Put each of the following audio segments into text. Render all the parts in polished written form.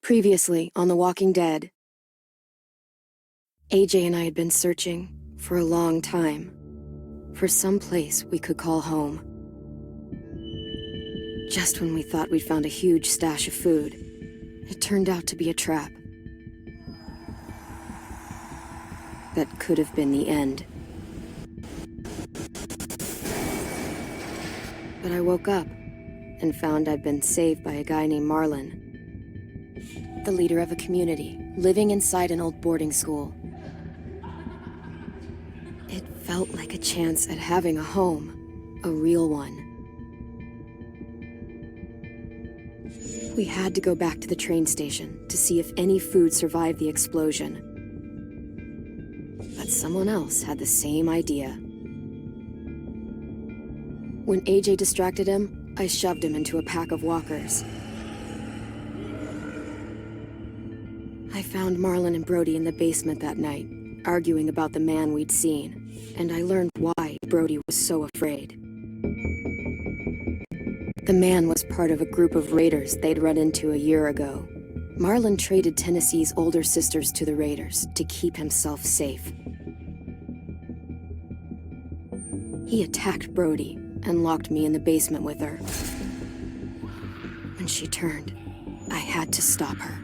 Previously on The Walking Dead, AJ and I had been searching for a long time for some place we could call home. Just when we thought we'd found a huge stash of food, it turned out to be a trap. That could have been the end. But I woke up and found I'd been saved by a guy named Marlon, the leader of a community living inside an old boarding school. It felt like a chance at having a home, a real one. We had to go back to the train station to see if any food survived the explosion. But someone else had the same idea. When AJ distracted him, I shoved him into a pack of walkers. I found Marlon and Brody in the basement that night, arguing about the man we'd seen, and I learned why Brody was so afraid. The man was part of a group of raiders they'd run into a year ago. Marlon traded Tennessee's older sisters to the raiders to keep himself safe. He attacked Brody and locked me in the basement with her. When she turned, I had to stop her.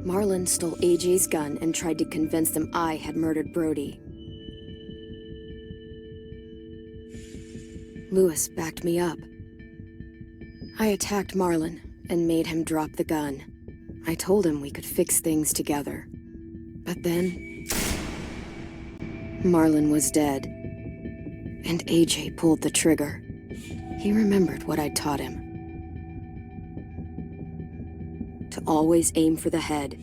Marlon stole AJ's gun and tried to convince them I had murdered Brody. Lewis backed me up. I attacked Marlon and made him drop the gun. I told him we could fix things together. But then, Marlon was dead, and AJ pulled the trigger. He remembered what I'd taught him. To always aim for the head.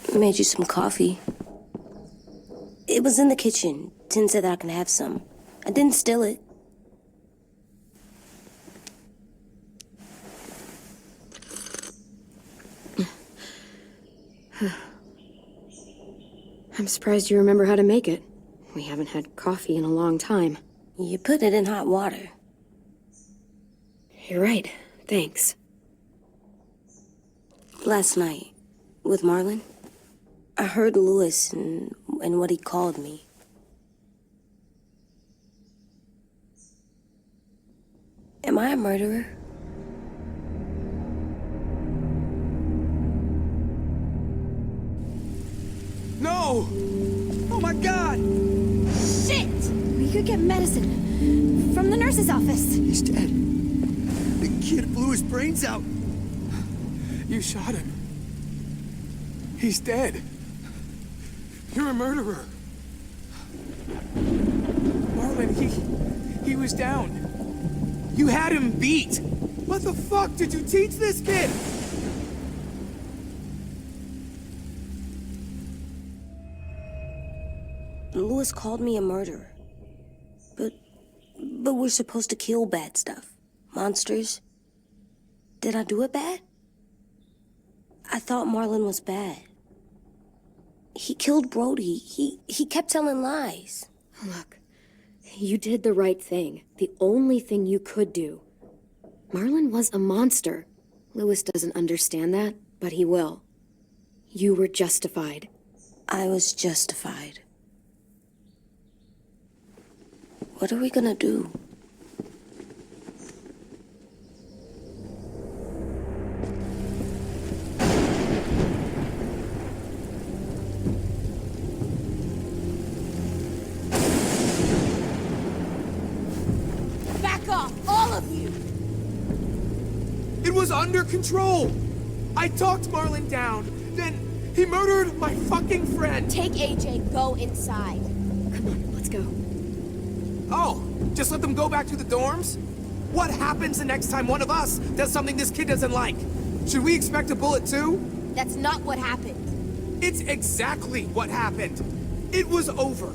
I made you some coffee. It was in the kitchen. Tin said that I can have some. I didn't steal it. I'm surprised you remember how to make it. We haven't had coffee in a long time. You put it in hot water. You're right. Thanks. Last night, with Marlon, I heard Lewis and what he called me. Am I a murderer? No! Oh my God! Shit! We could get medicine from the nurse's office. He's dead. The kid blew his brains out. You shot him. He's dead. You're a murderer. Marlon, he was down. You had him beat. What the fuck did you teach this kid? Lewis called me a murderer. But we're supposed to kill bad stuff. Monsters. Did I do it bad? I thought Marlon was bad. He killed Brody. He kept telling lies. Look, you did the right thing. The only thing you could do. Marlon was a monster. Lewis doesn't understand that, but he will. You were justified. I was justified. What are we gonna do? Back off, all of you! It was under control! I talked Marlon down, then he murdered my fucking friend! Take AJ, go inside. Come on, let's go. Oh, just let them go back to the dorms? What happens the next time one of us does something this kid doesn't like? Should we expect a bullet too? That's not what happened. It's exactly what happened. It was over.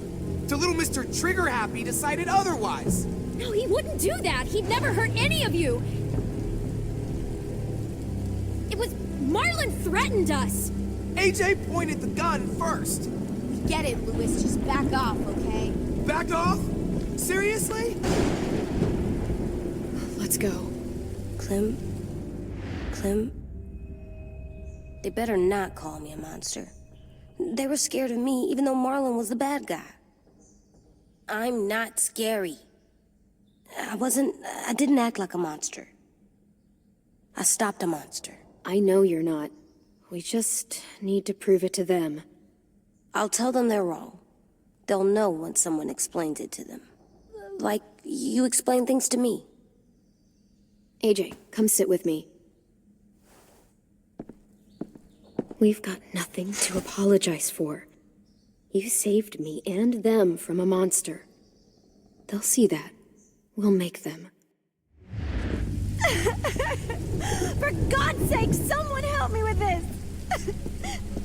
Till little Mr. Trigger Happy decided otherwise. No, he wouldn't do that. He'd never hurt any of you. It was... Marlon threatened us. AJ pointed the gun first. Get it, Louis. Just back off, okay? Back off? Seriously? Let's go. Clem? They better not call me a monster. They were scared of me, even though Marlon was the bad guy. I'm not scary. I didn't act like a monster. I stopped a monster. I know you're not. We just need to prove it to them. I'll tell them they're wrong. They'll know when someone explains it to them. Like you explain things to me. AJ, come sit with me. We've got nothing to apologize for. You saved me and them from a monster. They'll see that. We'll make them. For God's sake, someone help me with this!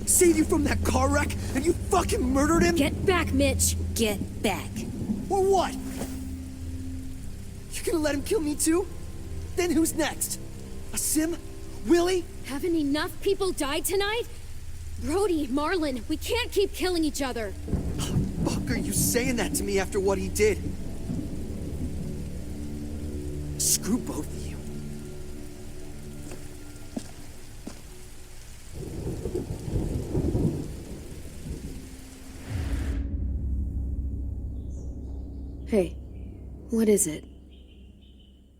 Saved you from that car wreck, and you fucking murdered him? Get back, Mitch! Get back. Or what? You gonna let him kill me too? Then who's next? A Sim? Willie? Haven't enough people died tonight? Brody, Marlon, we can't keep killing each other. Fuck are you saying that to me after what he did? Screw both of you. Hey, what is it?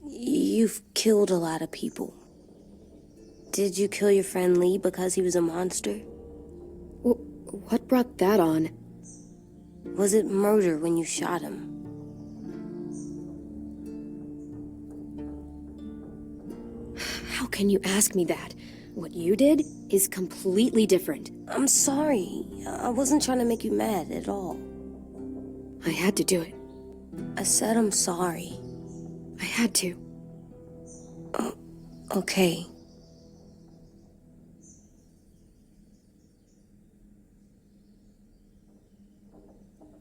You've killed a lot of people. Did you kill your friend Lee because he was a monster? What brought that on? Was it murder when you shot him? How can you ask me that? What you did is completely different. I'm sorry. I wasn't trying to make you mad at all. I had to do it. I said I'm sorry. I had to. Okay.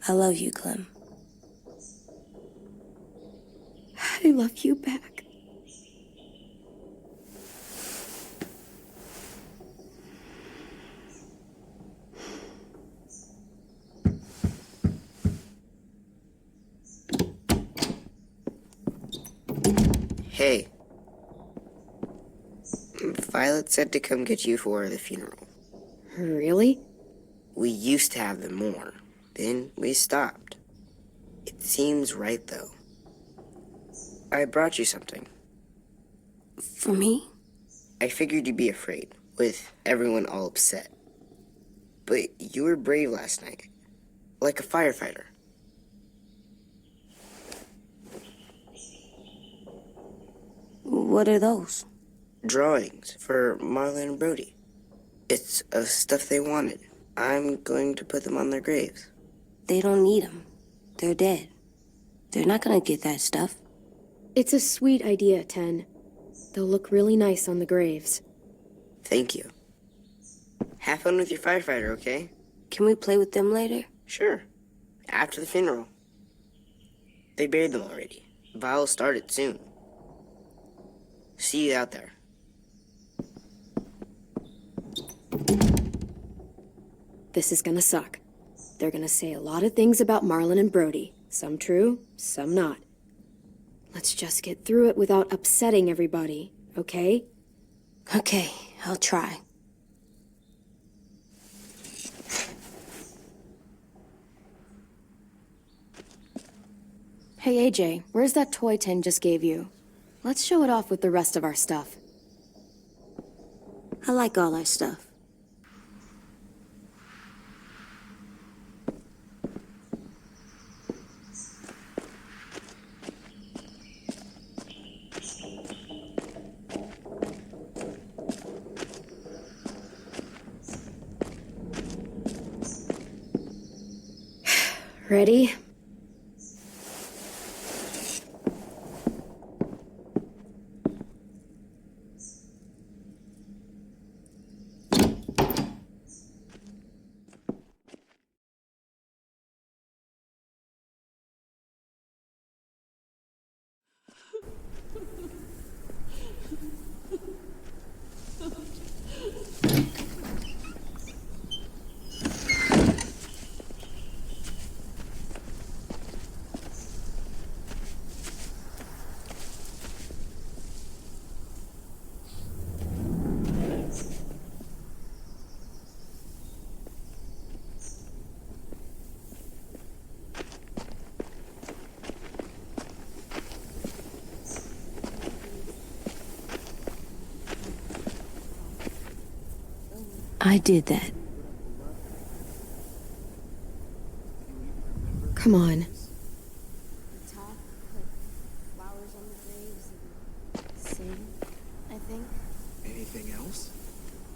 I love you, Clem. I love you back. Hey. Violet said to come get you for the funeral. Really? We used to have them more. Then we stopped. It seems right, though. I brought you something. For me? I figured you'd be afraid, with everyone all upset. But you were brave last night. Like a firefighter. What are those? Drawings for Marlon and Brody. It's of stuff they wanted. I'm going to put them on their graves. They don't need them. They're dead. They're not gonna get that stuff. It's a sweet idea, Ten. They'll look really nice on the graves. Thank you. Have fun with your firefighter, okay? Can we play with them later? Sure. After the funeral. They buried them already. Vi'll start it soon. See you out there. This is gonna suck. They're gonna say a lot of things about Marlon and Brody. Some true, some not. Let's just get through it without upsetting everybody, okay? Okay, I'll try. Hey AJ, where's that toy Tin just gave you? Let's show it off with the rest of our stuff. I like all our stuff. Ready? I did that. Come on. Sing, I think. Anything else?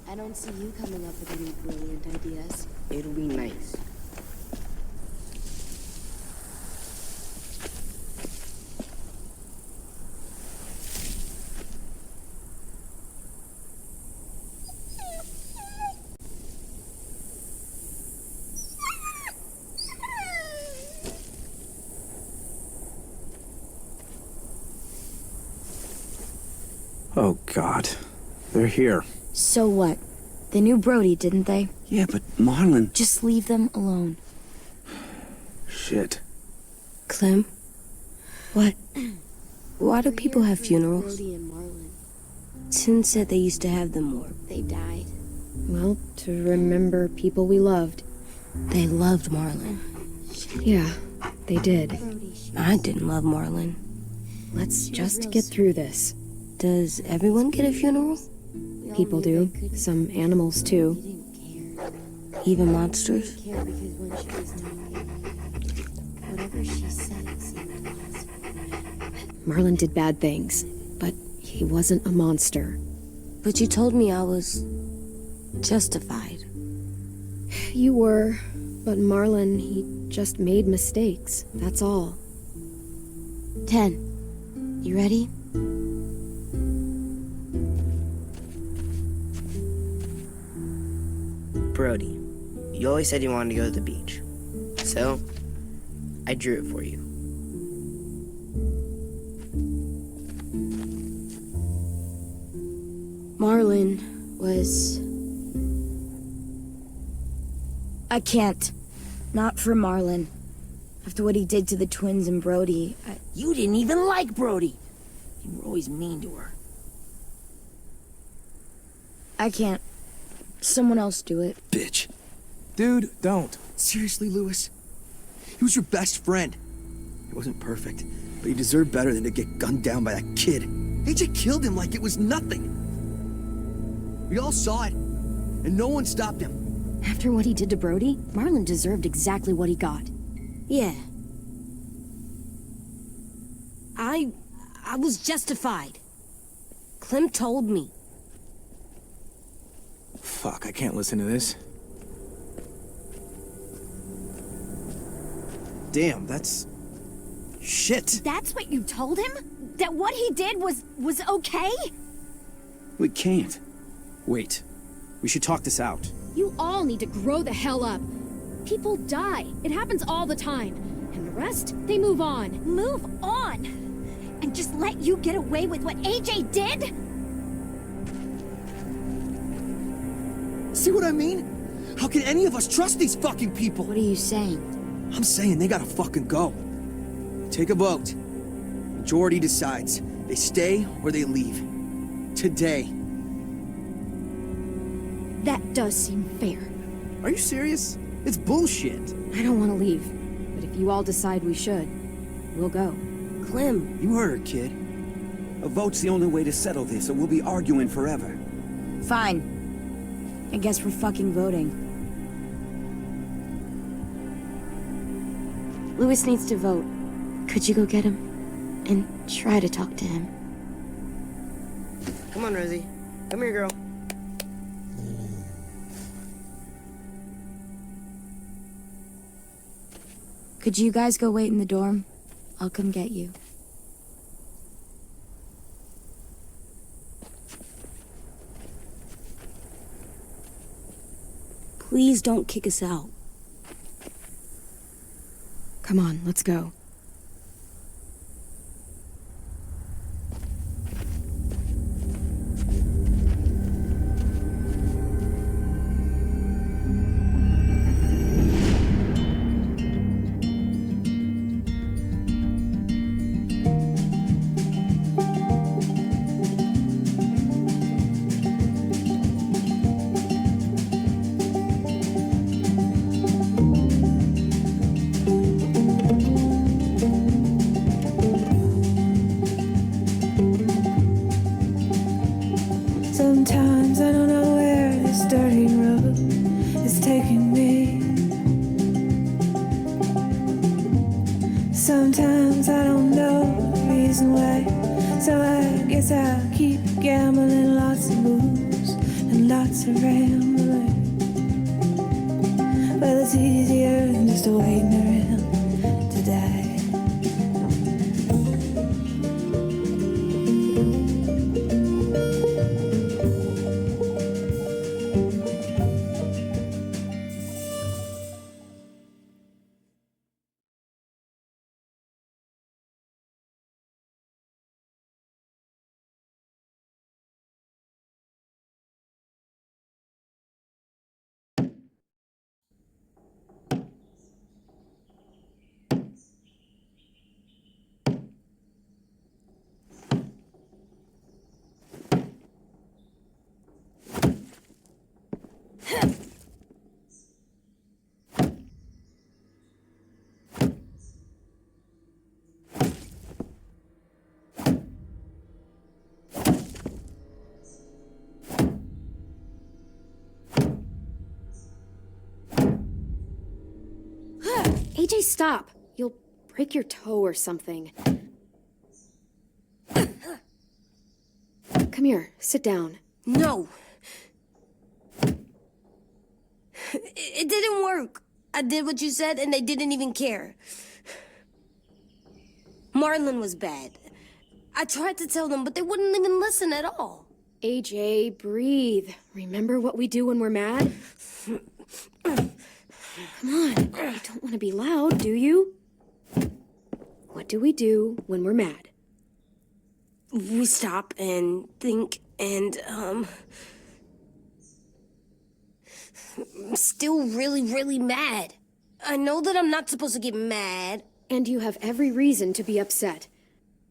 I don't see you coming up with any brilliant ideas. It'll be nice. Oh, God. They're here. So what? They knew Brody, didn't they? Yeah, but Marlon... Just leave them alone. Shit. Clem? What? Why do people have funerals? Brody and Marlon. Tin said they used to have them more. They died. Well, to remember people we loved. They loved Marlon. Yeah, they did. I didn't love Marlon. Let's just get through this. Does everyone get a funeral? People do. Some animals too. Even monsters? Marlon did bad things, but he wasn't a monster. But you told me I was justified. You were, but Marlon, he just made mistakes. That's all. 10. You ready? Brody, you always said you wanted to go to the beach. So, I drew it for you. Marlon was... I can't. Not for Marlon. After what he did to the twins and Brody, You didn't even like Brody. You were always mean to her. I can't. Someone else do it. Bitch. Dude, don't. Seriously, Lewis? He was your best friend. He wasn't perfect, but he deserved better than to get gunned down by that kid. AJ killed him like it was nothing. We all saw it, and no one stopped him. After what he did to Brody, Marlon deserved exactly what he got. Yeah. I was justified. Clem told me. Fuck, I can't listen to this. Damn, that's... shit. That's what you told him? That what he did was okay? We can't. Wait. We should talk this out. You all need to grow the hell up. People die. It happens all the time. And the rest, they move on. Move on? And just let you get away with what AJ did? See what I mean? How can any of us trust these fucking people? What are you saying? I'm saying they gotta fucking go. Take a vote. Majority decides. They stay or they leave. Today. That does seem fair. Are you serious? It's bullshit. I don't want to leave, but if you all decide we should, we'll go. Clem, You heard her, kid. A vote's the only way to settle this, or we'll be arguing forever. Fine. I guess we're fucking voting. Louis needs to vote. Could you go get him? And try to talk to him. Come on, Rosie. Come here, girl. Could you guys go wait in the dorm? I'll come get you. please don't kick us out. Come on, let's go. Sometimes I don't know where this dirty road is taking me. Sometimes I don't know the reason why, so I guess I'll keep gambling, lots of moves and lots of rambling. Well, it's easier than just waiting around to die. AJ, stop! You'll break your toe or something. Come here, sit down. No. It didn't work. I did what you said and they didn't even care. Marlon was bad. I tried to tell them, but they wouldn't even listen at all. AJ, breathe. Remember what we do when we're mad? Come on, you don't want to be loud, do you? What do we do when we're mad? We stop and think and, I'm still really, really mad. I know that I'm not supposed to get mad. And you have every reason to be upset.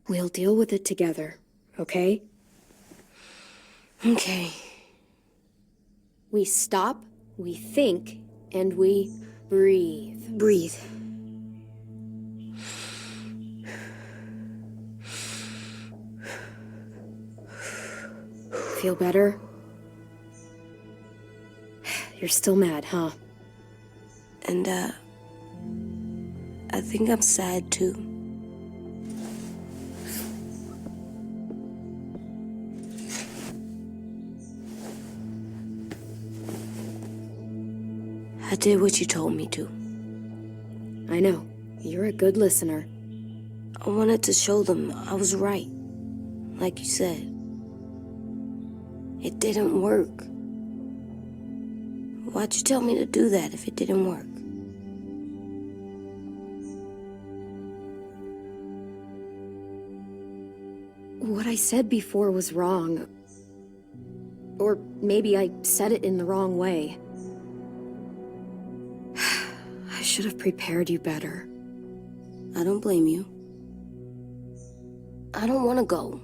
We'll deal with it together, okay? Okay. We stop, we think, and we breathe. Breathe. Feel better? You're still mad, huh? And, I think I'm sad too. I did what you told me to. I know. You're a good listener. I wanted to show them I was right. Like you said. It didn't work. Why'd you tell me to do that if it didn't work? What I said before was wrong. Or maybe I said it in the wrong way. I should have prepared you better. I don't blame you. I don't want to go.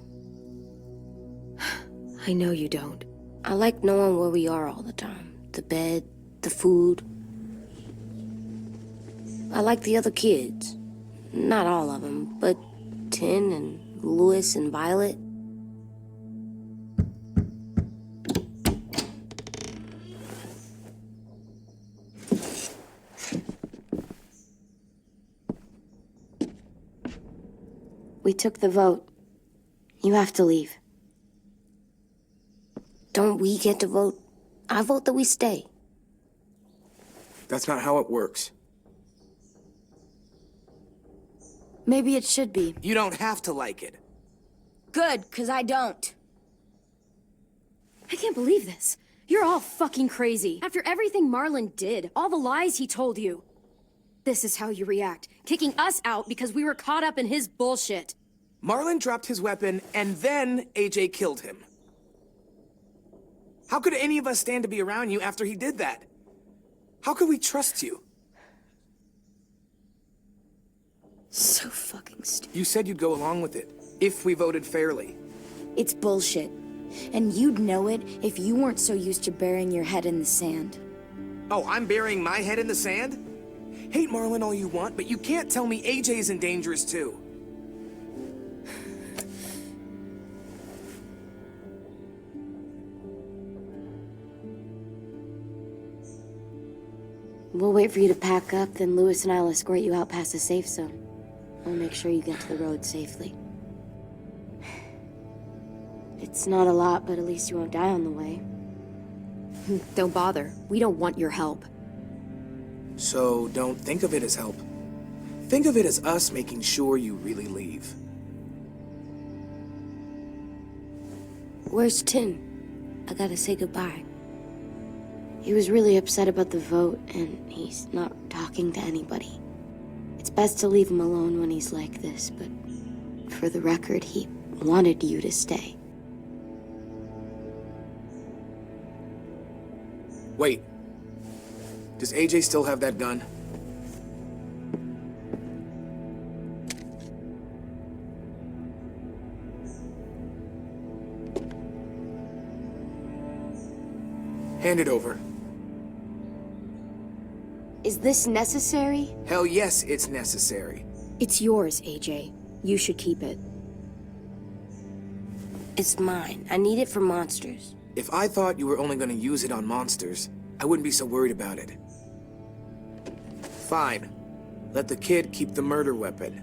I know you don't. I like knowing where we are all the time. The bed, the food. I like the other kids. Not all of them, but Tin and Louis and Violet. We took the vote. You have to leave. Don't we get to vote? I vote that we stay. That's not how it works. Maybe it should be. You don't have to like it. Good, 'cause I don't. I can't believe this. You're all fucking crazy. After everything Marlon did, all the lies he told you. This is how you react, kicking us out because we were caught up in his bullshit. Marlon dropped his weapon, and then AJ killed him. How could any of us stand to be around you after he did that? How could we trust you? So fucking stupid. You said you'd go along with it, if we voted fairly. It's bullshit. And you'd know it if you weren't so used to burying your head in the sand. Oh, I'm burying my head in the sand? Hate Marlon all you want, but you can't tell me AJ's in dangerous too. We'll wait for you to pack up, then Louis and I'll escort you out past the safe zone. We'll make sure you get to the road safely. It's not a lot, but at least you won't die on the way. Don't bother. We don't want your help. So don't think of it as help. Think of it as us making sure you really leave. Where's Tin? I gotta say goodbye. He was really upset about the vote, and he's not talking to anybody. It's best to leave him alone when he's like this, but for the record, he wanted you to stay. Wait. Does AJ still have that gun? Hand it over. Is this necessary? Hell yes, it's necessary. It's yours, AJ. You should keep it. It's mine. I need it for monsters. If I thought you were only gonna use it on monsters, I wouldn't be so worried about it. Fine. Let the kid keep the murder weapon.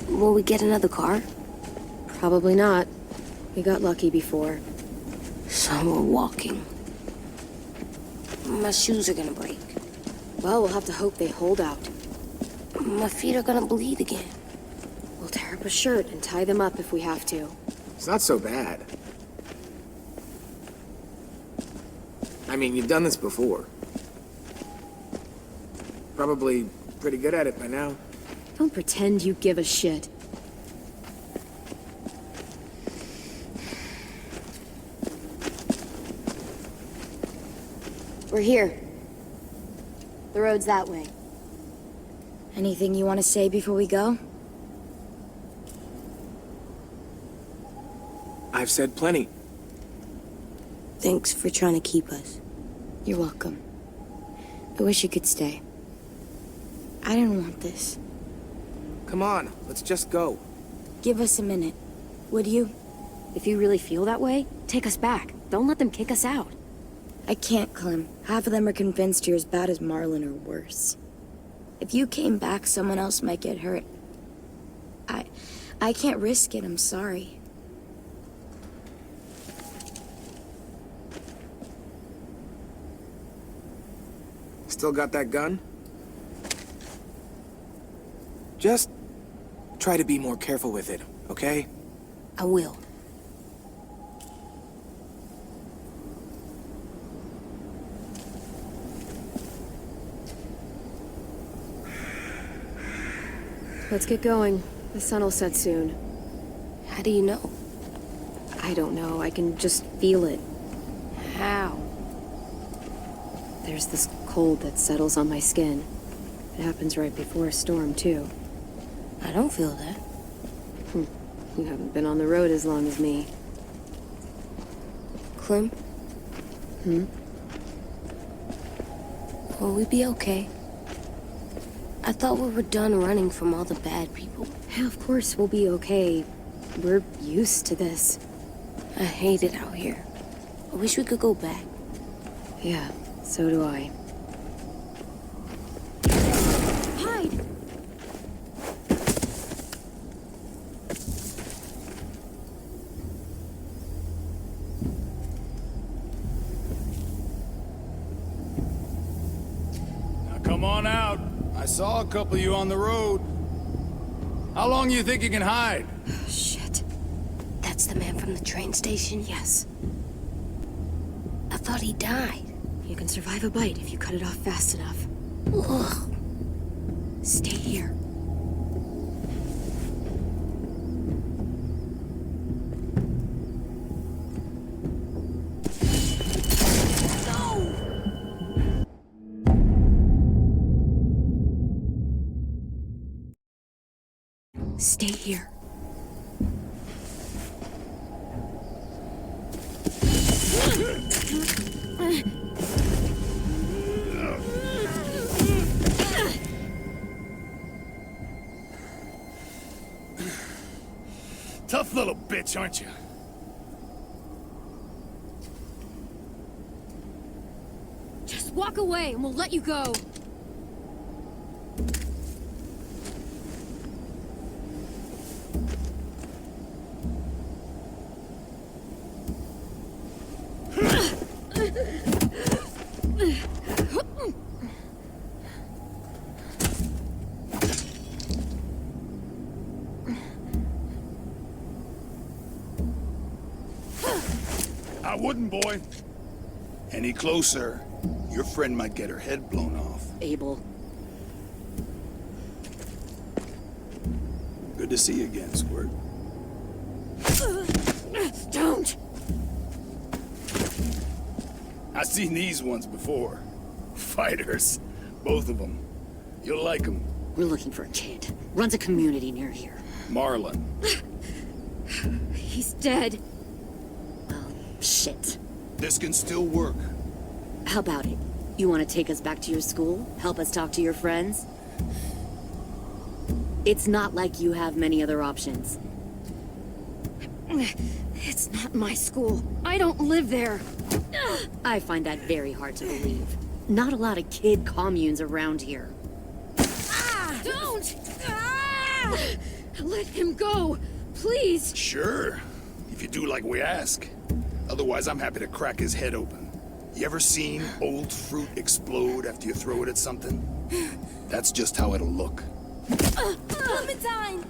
Will we get another car? Probably not. We got lucky before. So we're walking. My shoes are gonna break. Well, we'll have to hope they hold out. My feet are gonna bleed again. We'll tear up a shirt and tie them up if we have to. It's not so bad. I mean, you've done this before. Probably pretty good at it by now. Don't pretend you give a shit. We're here. The road's that way. Anything you want to say before we go? I've said plenty. Thanks for trying to keep us. You're welcome. I wish you could stay. I didn't want this. Come on, let's just go. Give us a minute, would you? If you really feel that way, take us back. Don't let them kick us out. I can't, Clem. Half of them are convinced you're as bad as Marlin or worse. If you came back, someone else might get hurt. I can't risk it, I'm sorry. Still got that gun? Just try to be more careful with it, okay? I will. Let's get going. The sun will set soon. How do you know? I don't know. I can just feel it. How? There's this cold that settles on my skin. It happens right before a storm, too. I don't feel that. You haven't been on the road as long as me. Clem? Will we be okay? I thought we were done running from all the bad people. Yeah, of course we'll be okay. We're used to this. I hate it out here. I wish we could go back. Yeah, so do I. Hide! Now come on out. I saw a couple of you on the road. How long do you think you can hide? Shit. That's the man from the train station? Yes. I thought he died. You can survive a bite if you cut it off fast enough. Ugh. Stay here. Stay here. Tough little bitch, aren't you? Just walk away and we'll let you go. I wouldn't, boy. Any closer, your friend might get her head blown off. Abel. Good to see you again, Squirt. Don't! I've seen these ones before. Fighters. Both of them. You'll like them. We're looking for a kid. Runs a community near here. Marlin. He's dead. Oh, shit. This can still work. How about it? You want to take us back to your school? Help us talk to your friends? It's not like you have many other options. It's not my school. I don't live there. I find that very hard to believe. Not a lot of kid communes around here. Don't! Let him go, please. Sure. If you do like we ask. Otherwise, I'm happy to crack his head open. You ever seen old fruit explode after you throw it at something? That's just how it'll look. Clementine!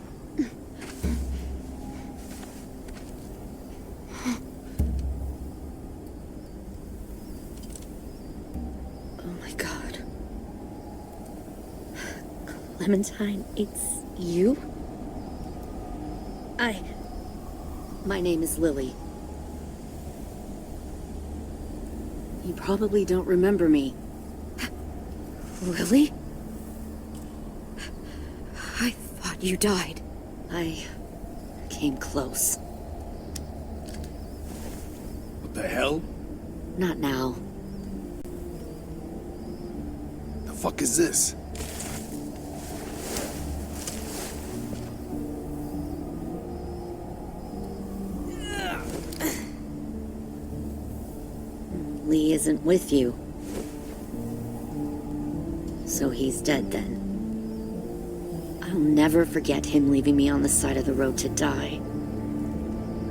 Oh my god. Clementine, it's you? My name is Lily. You probably don't remember me. Lily? I thought you died. I came close. What the hell? Not now. The fuck is this? Lee isn't with you. So he's dead then. I'll never forget him leaving me on the side of the road to die.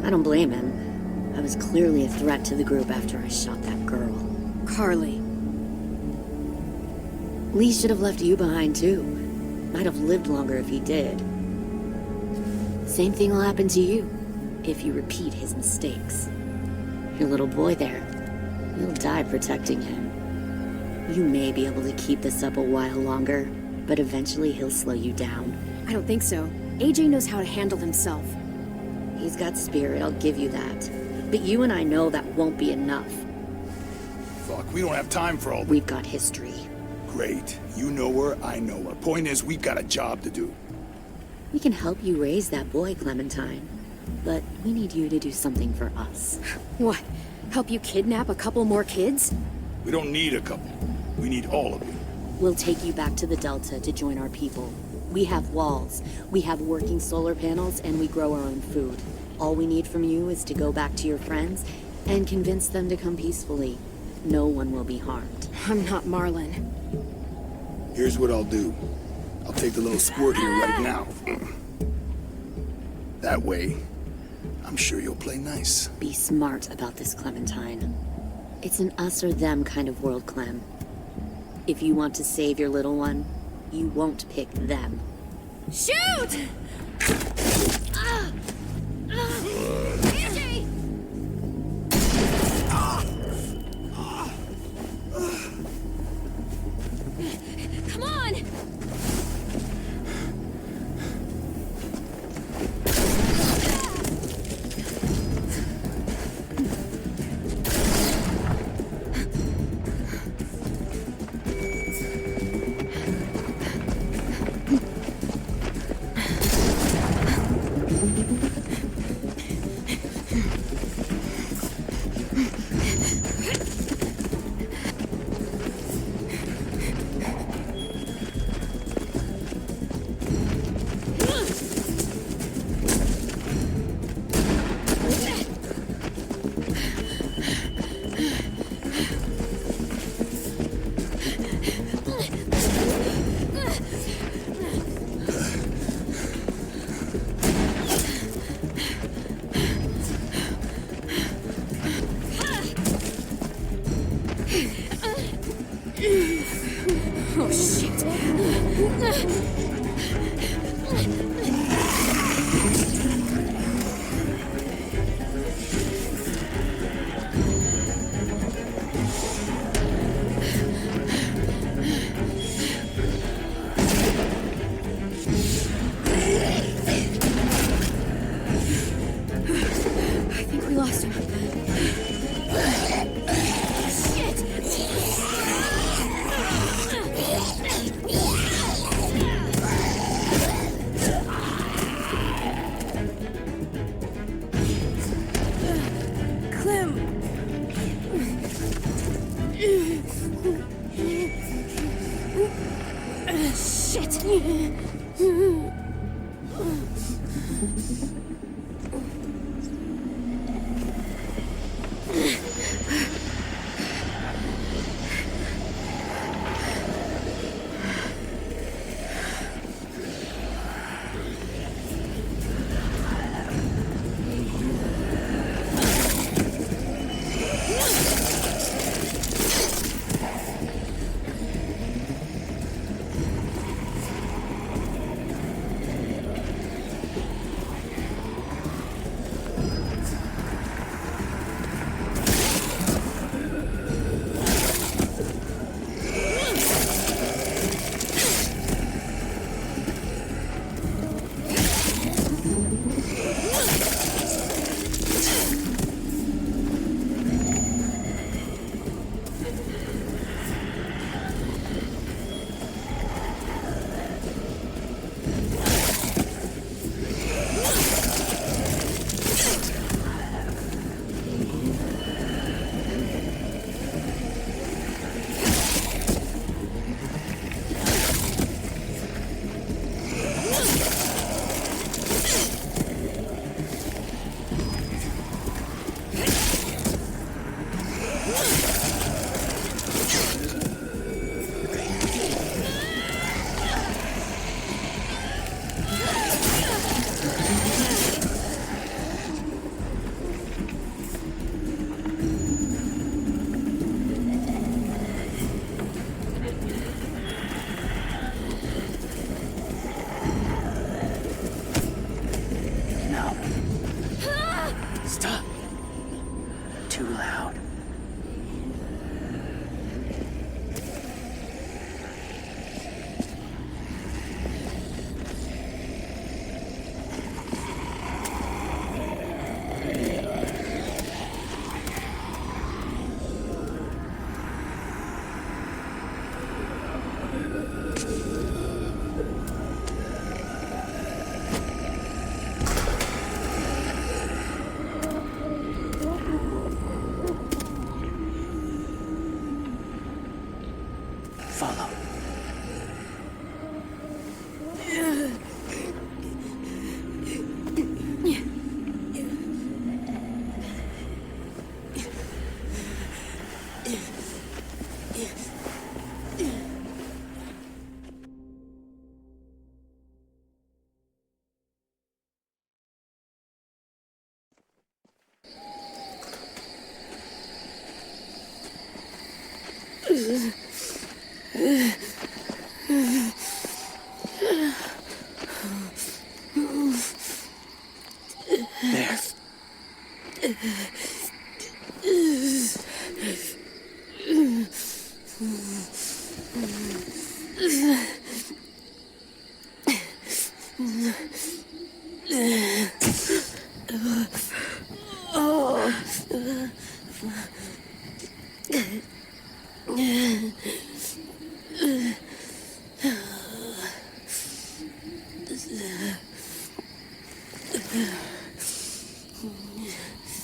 I don't blame him. I was clearly a threat to the group after I shot that girl. Carly. Lee should have left you behind too. Might have lived longer if he did. Same thing will happen to you if you repeat his mistakes. Your little boy there, you'll die protecting him. You may be able to keep this up a while longer, but eventually he'll slow you down. I don't think so. AJ knows how to handle himself. He's got spirit, I'll give you that. But you and I know that won't be enough. Fuck, we don't have time for all that. We've got history. Great. You know her, I know her. Point is, we've got a job to do. We can help you raise that boy, Clementine. But we need you to do something for us. What? Help you kidnap a couple more kids? We don't need a couple. We need all of you. We'll take you back to the Delta to join our people. We have walls, we have working solar panels, and we grow our own food. All we need from you is to go back to your friends and convince them to come peacefully. No one will be harmed. I'm not Marlon. Here's what I'll do. I'll take the little squirt here right now. That way, I'm sure you'll play nice. Be smart about this, Clementine. It's an us or them kind of world, Clem. If you want to save your little one, you won't pick them. Shoot! AJ! Come on! Oh, shit. I think we lost him. Shit! Clem! Shit! Follow. There.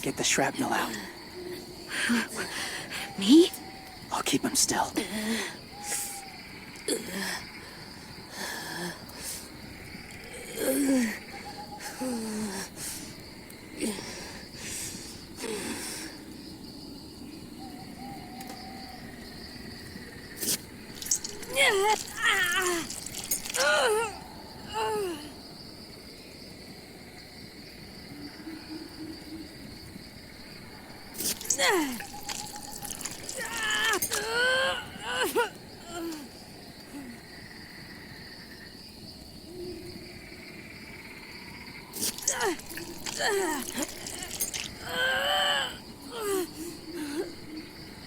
Get the shrapnel out. Me? I'll keep him still.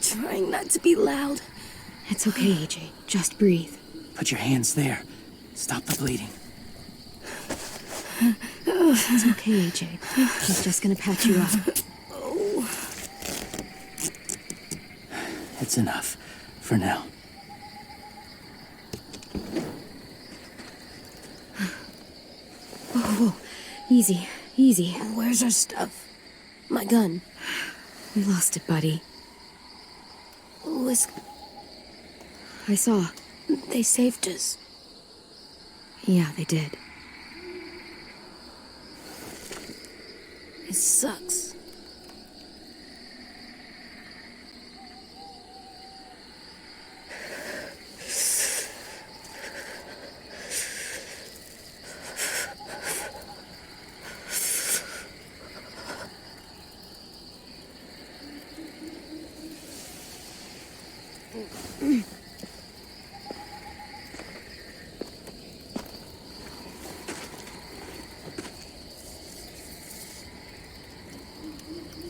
Trying not to be loud. It's okay, AJ. Just breathe. Put your hands there. Stop the bleeding. It's okay, AJ. He's just gonna patch you up. Oh. It's enough. For now. Whoa. Easy. Easy. Where's our stuff? My gun. We lost it, buddy. Louis, I saw. they saved us. Yeah, they did. It sucks.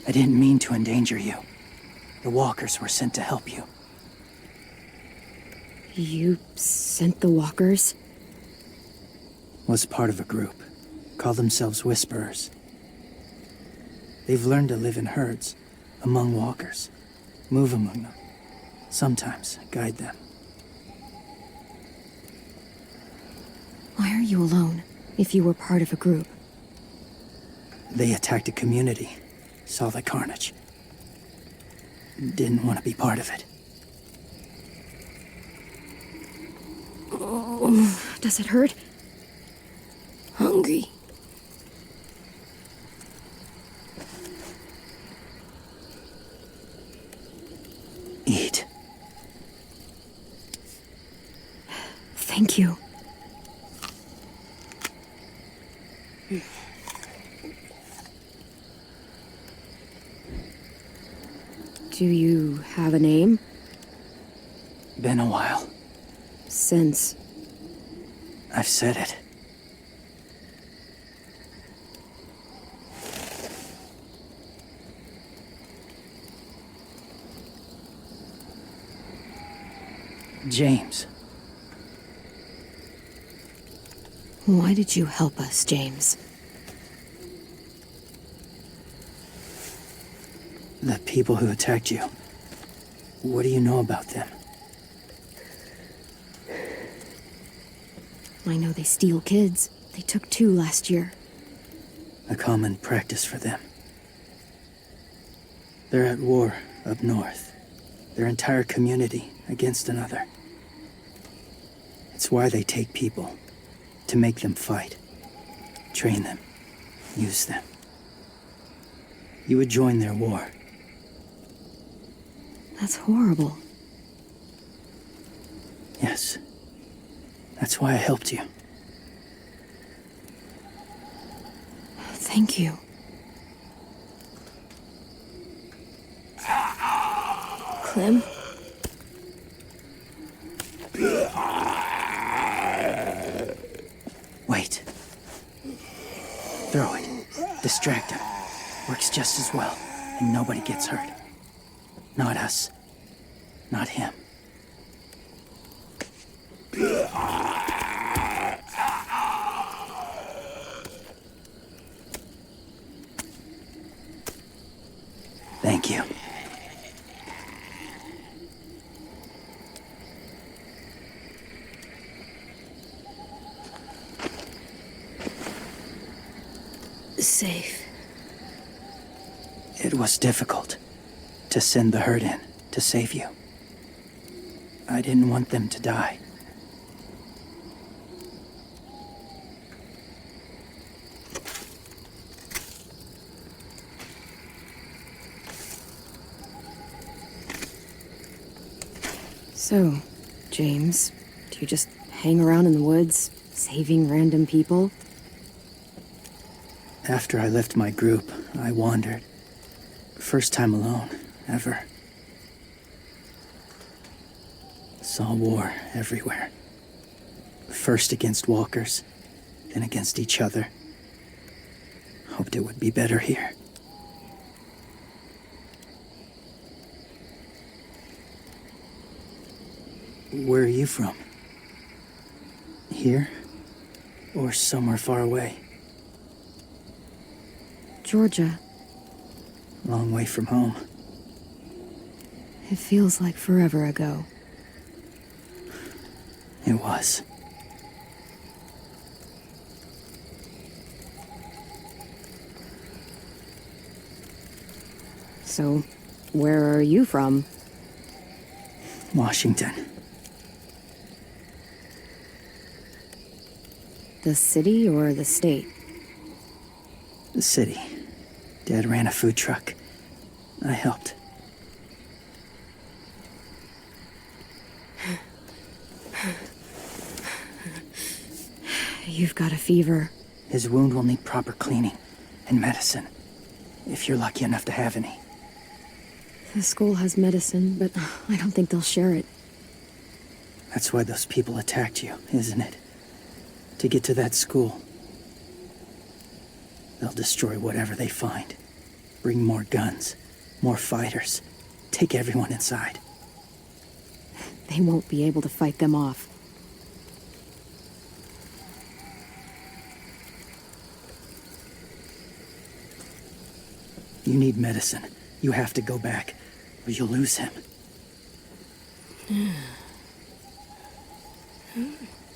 I didn't mean to endanger you. The walkers were sent to help you. You sent the walkers? Was part of a group. Call themselves Whisperers. They've learned to live in herds, among walkers. Move among them. Sometimes guide them. Why are you alone, if you were part of a group? They attacked a community. Saw the carnage. Didn't want to be part of it. Does it hurt? Hungry. Eat. Thank you. Do you have a name? Been a while. Since... I've said it. James. Why did you help us, James? The people who attacked you. What do you know about them? I know they steal kids. They took 2 last year. A common practice for them. They're at war up north. Their entire community against another. It's why they take people. To make them fight. Train them. Use them. You would join their war. That's horrible. Yes. That's why I helped you. Thank you. Clem? Wait. Throw it. Distract him. Works just as well, and nobody gets hurt. Not us. Not him. Thank you. Safe. It was difficult to send the herd in to save you. I didn't want them to die. So, James, do you just hang around in the woods, saving random people? After I left my group, I wandered. First time alone, ever. Saw war everywhere. First against walkers, then against each other. Hoped it would be better here. Where are you from? Here? Or somewhere far away? Georgia. Long way from home. It feels like forever ago. It was. So, where are you from? Washington. The city or the state? The city. Dad ran a food truck. I helped. You've got a fever. His wound will need proper cleaning and medicine, if you're lucky enough to have any. The school has medicine, but I don't think they'll share it. That's why those people attacked you, isn't it? To get to that school. They'll destroy whatever they find. Bring more guns, more fighters. Take everyone inside. They won't be able to fight them off. You need medicine. You have to go back, or you'll lose him.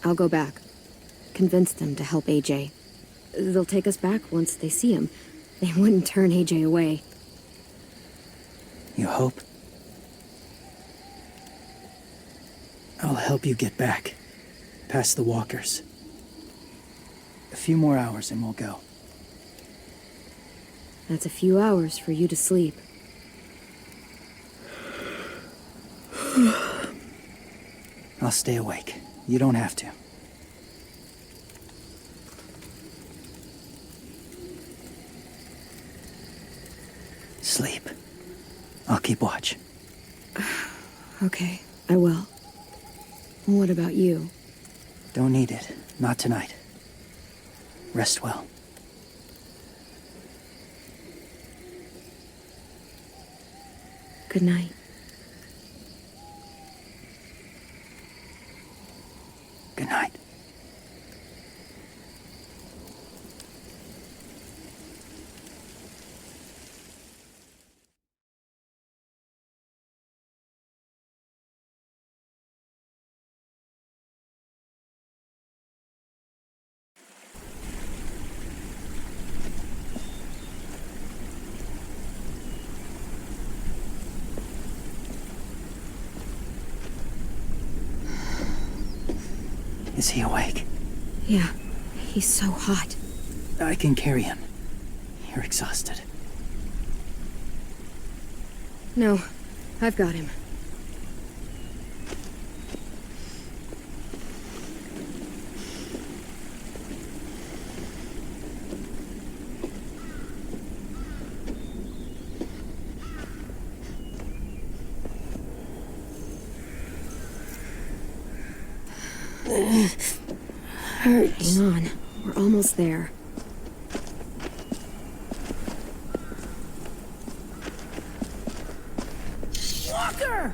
I'll go back. Convince them to help AJ. They'll take us back once they see him. They wouldn't turn AJ away. You hope? I'll help you get back. Past the walkers. A few more hours and we'll go. That's a few hours for you to sleep. I'll stay awake. You don't have to. Sleep. I'll keep watch. Okay, I will. What about you? Don't need it. Not tonight. Rest well. Good night. Good night. Is he awake? Yeah, he's so hot. I can carry him. You're exhausted. No, I've got him. Hurts. Hang on, we're almost there. Walker!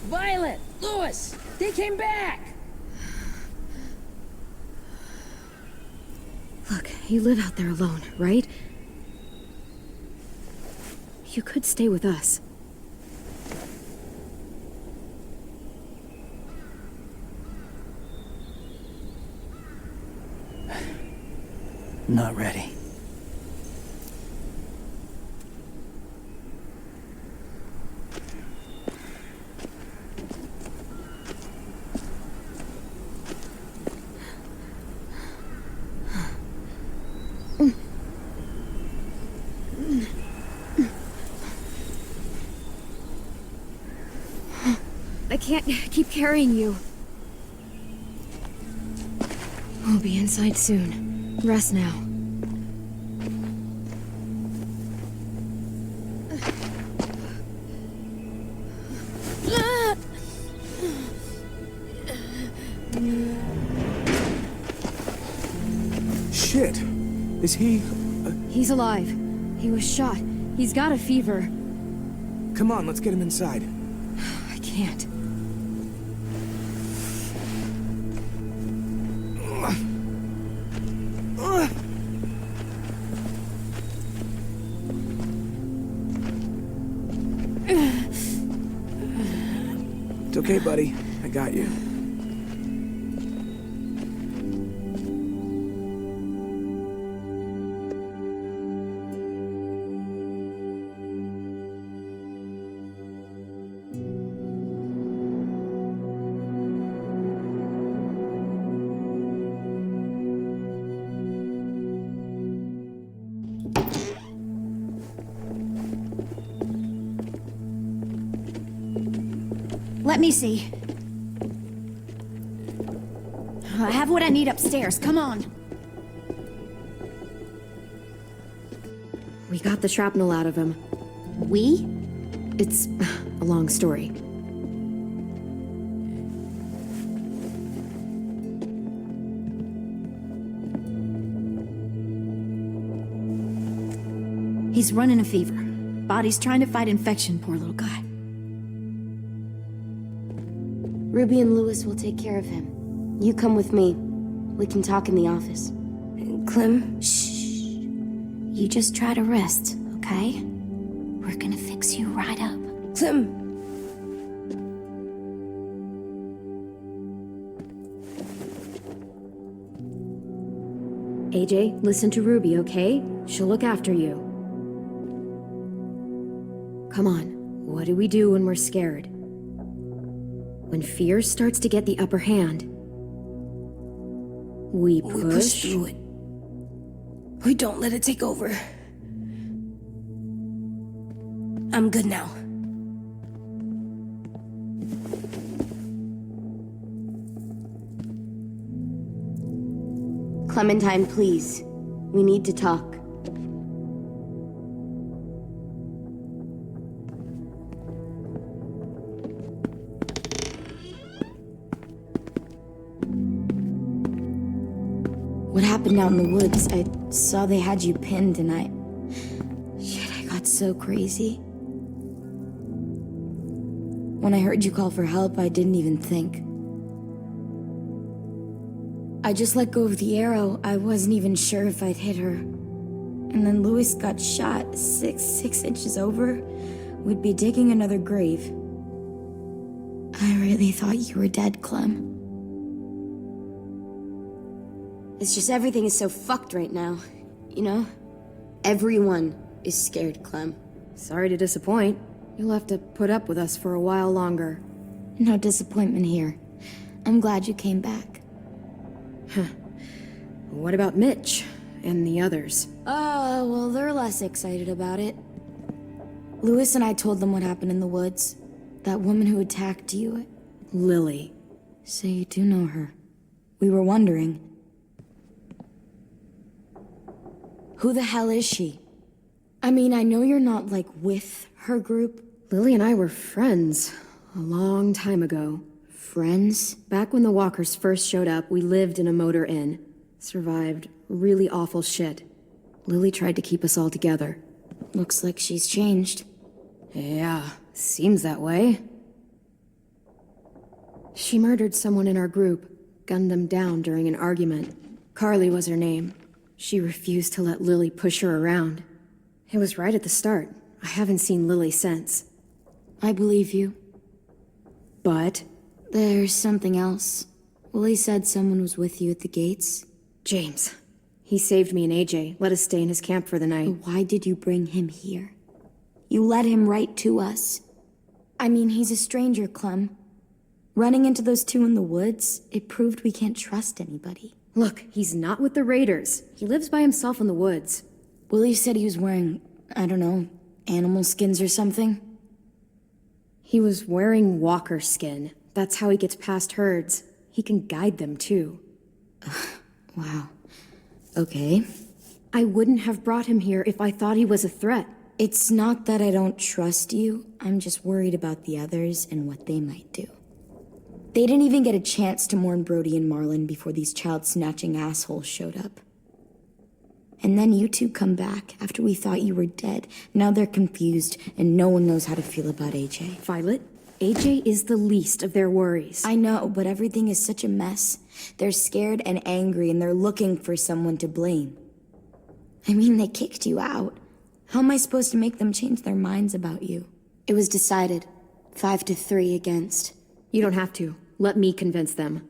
Violet! Lewis! They came back! Look, you live out there alone, right? You could stay with us. Not ready. I can't keep carrying you. We'll be inside soon. Rest now. Shit. Is he... He's alive. He was shot. He's got a fever. Come on, let's get him inside. I can't. It's okay, buddy. I got you. Let me see. I have what I need upstairs. Come on. We got the shrapnel out of him. We? It's a long story. He's running a fever. Body's trying to fight infection, poor little guy. Ruby and Lewis will take care of him. You come with me. We can talk in the office. Clem, shh. You just try to rest, okay? We're gonna fix you right up. Clem! AJ, listen to Ruby, okay? She'll look after you. Come on, what do we do when we're scared? When fear starts to get the upper hand, we push through it. We don't let it take over. I'm good now. Clementine, please. We need to talk. What happened out in the woods? I saw they had you pinned and Shit, I got so crazy. When I heard you call for help, I didn't even think. I just let go of the arrow. I wasn't even sure if I'd hit her. And then Lewis got shot 6 inches over. We'd be digging another grave. I really thought you were dead, Clem. It's just everything is so fucked right now, you know? Everyone is scared, Clem. Sorry to disappoint. You'll have to put up with us for a while longer. No disappointment here. I'm glad you came back. What about Mitch and the others? Oh, well, they're less excited about it. Lewis and I told them what happened in the woods. That woman who attacked you. Lily. So you do know her. We were wondering. Who the hell is she? I mean, I know you're not, like, with her group. Lily and I were friends a long time ago. Friends? Back when the walkers first showed up, we lived in a motor inn. Survived really awful shit. Lily tried to keep us all together. Looks like she's changed. Yeah, seems that way. She murdered someone in our group, gunned them down during an argument. Carly was her name. She refused to let Lily push her around. It was right at the start. I haven't seen Lily since. I believe you. But? There's something else. Willie said someone was with you at the gates. James. He saved me and AJ, let us stay in his camp for the night. But why did you bring him here? You led him right to us. I mean, he's a stranger, Clem. Running into those two in the woods, it proved we can't trust anybody. Look, he's not with the Raiders. He lives by himself in the woods. Willie said he was wearing, I don't know, animal skins or something. He was wearing walker skin. That's how he gets past herds. He can guide them, too. Wow. Okay. I wouldn't have brought him here if I thought he was a threat. It's not that I don't trust you. I'm just worried about the others and what they might do. They didn't even get a chance to mourn Brody and Marlon before these child-snatching assholes showed up. And then you two come back after we thought you were dead. Now they're confused, and no one knows how to feel about AJ. Violet, AJ is the least of their worries. I know, but everything is such a mess. They're scared and angry, and they're looking for someone to blame. I mean, they kicked you out. How am I supposed to make them change their minds about you? It was decided. 5-3 against. You don't have to. Let me convince them.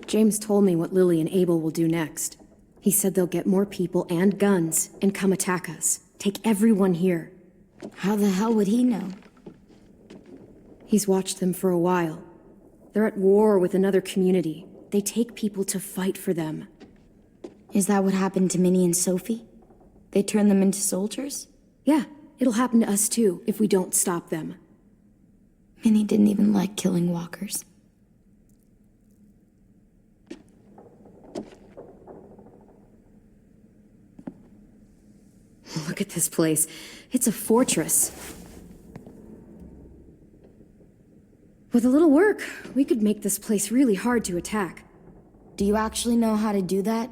James told me what Lily and Abel will do next. He said they'll get more people and guns and come attack us. Take everyone here. How the hell would he know? He's watched them for a while. They're at war with another community. They take people to fight for them. Is that what happened to Minnie and Sophie? They turned them into soldiers? Yeah, it'll happen to us too if we don't stop them. Minnie didn't even like killing walkers. Look at this place. It's a fortress. With a little work, we could make this place really hard to attack. Do you actually know how to do that?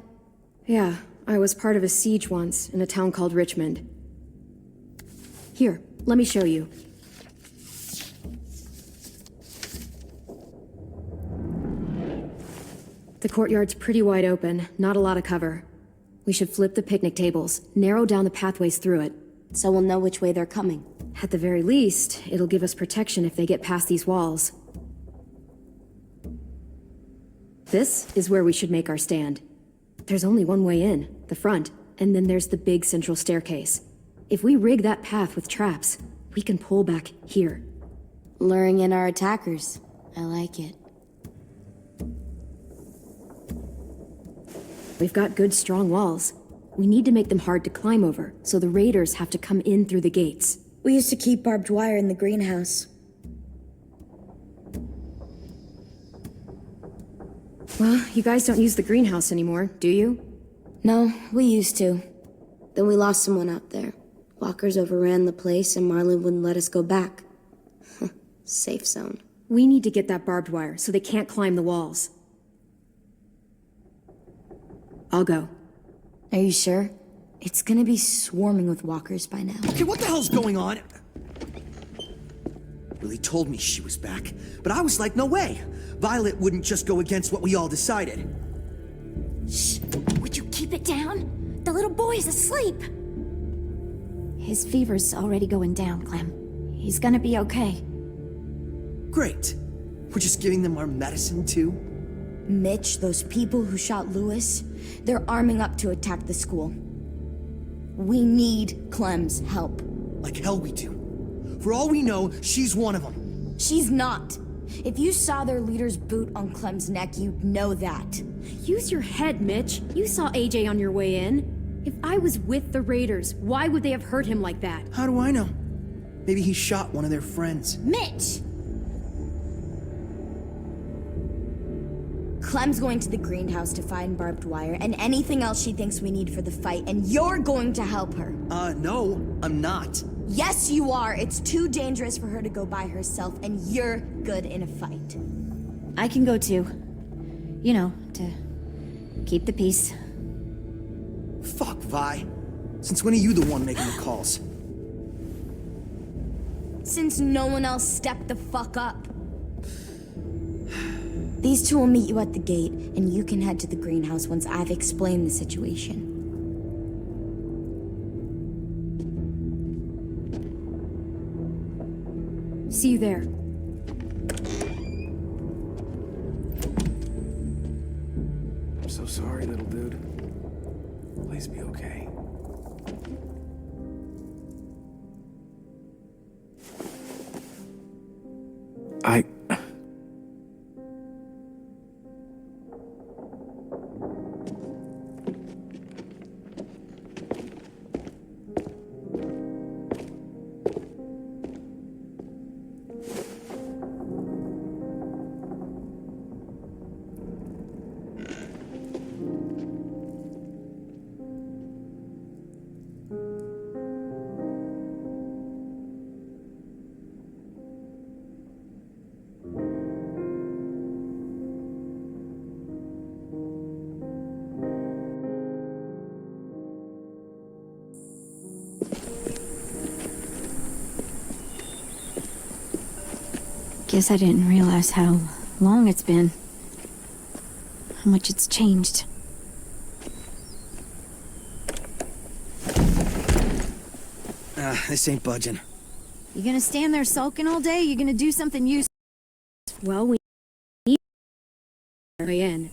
Yeah, I was part of a siege once in a town called Richmond. Here, let me show you. The courtyard's pretty wide open, not a lot of cover. We should flip the picnic tables, narrow down the pathways through it. So we'll know which way they're coming. At the very least, it'll give us protection if they get past these walls. This is where we should make our stand. There's only one way in, the front, and then there's the big central staircase. If we rig that path with traps, we can pull back here. Luring in our attackers. I like it. We've got good, strong walls. We need to make them hard to climb over, so the raiders have to come in through the gates. We used to keep barbed wire in the greenhouse. Well, you guys don't use the greenhouse anymore, do you? No, we used to. Then we lost someone out there. Walkers overran the place and Marlon wouldn't let us go back. Safe zone. We need to get that barbed wire so they can't climb the walls. I'll go. Are you sure? It's gonna be swarming with walkers by now. Okay, what the hell's going on? Lily told me she was back, but I was like, no way. Violet wouldn't just go against what we all decided. Shh! Would you keep it down? The little boy's asleep! His fever's already going down, Clem. He's gonna be okay. Great. We're just giving them our medicine, too? Mitch, those people who shot Lewis, they're arming up to attack the school. We need Clem's help. Like hell we do. For all we know, she's one of them. She's not. If you saw their leader's boot on Clem's neck, you'd know that. Use your head, Mitch. You saw AJ on your way in. If I was with the Raiders, why would they have hurt him like that? How do I know? Maybe he shot one of their friends. Mitch! Clem's going to the greenhouse to find barbed wire and anything else she thinks we need for the fight, and you're going to help her. No, I'm not. Yes, you are. It's too dangerous for her to go by herself, and you're good in a fight. I can go too. You know, to keep the peace. Fuck, Vi. Since when are you the one making the calls? Since no one else stepped the fuck up. These two will meet you at the gate, and you can head to the greenhouse once I've explained the situation. See you there. I'm so sorry, little dude. Please be okay. Guess I didn't realize how long it's been. How much it's changed. This ain't budging. You gonna stand there sulking all day? You gonna do something useful? Well, we need her way in.